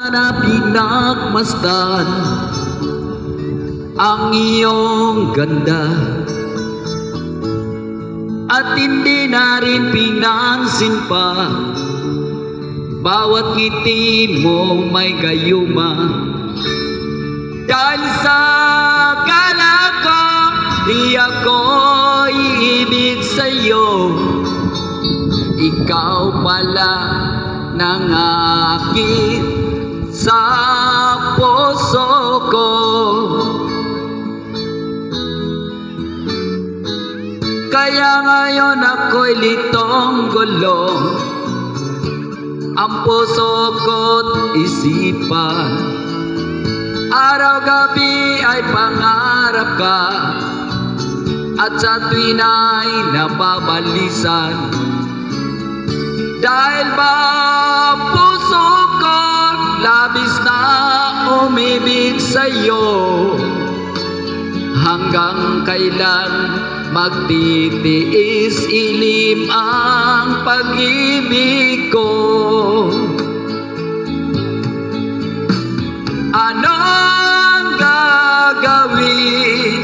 sana pinagmasdan ang iyong ganda, at hindi na rin pinansin pa bawat ngiti mo may gayuma. Dahil sa akala ko di ako iibig sa'yo, ikaw pala nangakit sa puso ko. Kaya ngayon ako'y litong gulong, ang puso ko't isipan. Araw-gabi ay pangarap ka, at sa tuwin ay napabalisan. Dahil ba puso ko labis na umibig sa'yo, hanggang kailan magtitiis ilim ang pag-ibig ko? Anong gagawin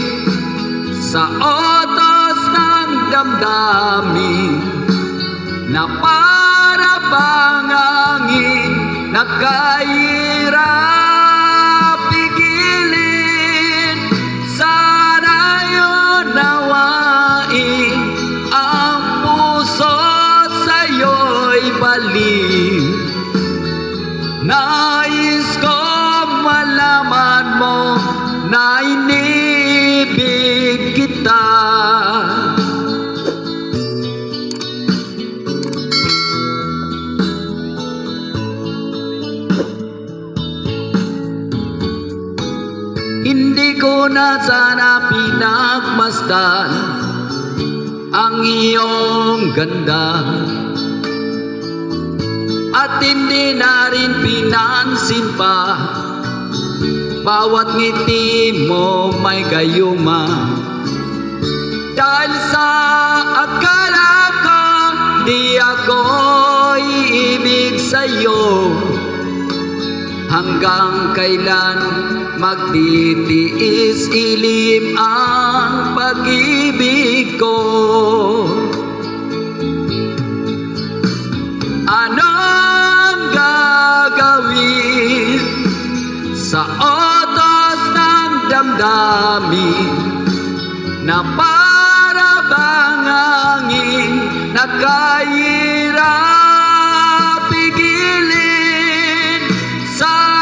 sa otos ng damdamin na para bang hangin na kahirap pigilin? Sana'y unawain ang puso sa'yo'y balik. Nais ko malaman mo na inibig kita. Hindi ko na sana pinagmasdan ang iyong ganda, at hindi na rin pinansin pa bawat ngiti mo may gayuma. Dahil sa akala ko di ako iibig sa'yo, hanggang kailan magtitiis ilim ang pag-ibig ko? Anong gagawin sa otos ng damdamin na para bang hangin na kahirap pigilin? Sa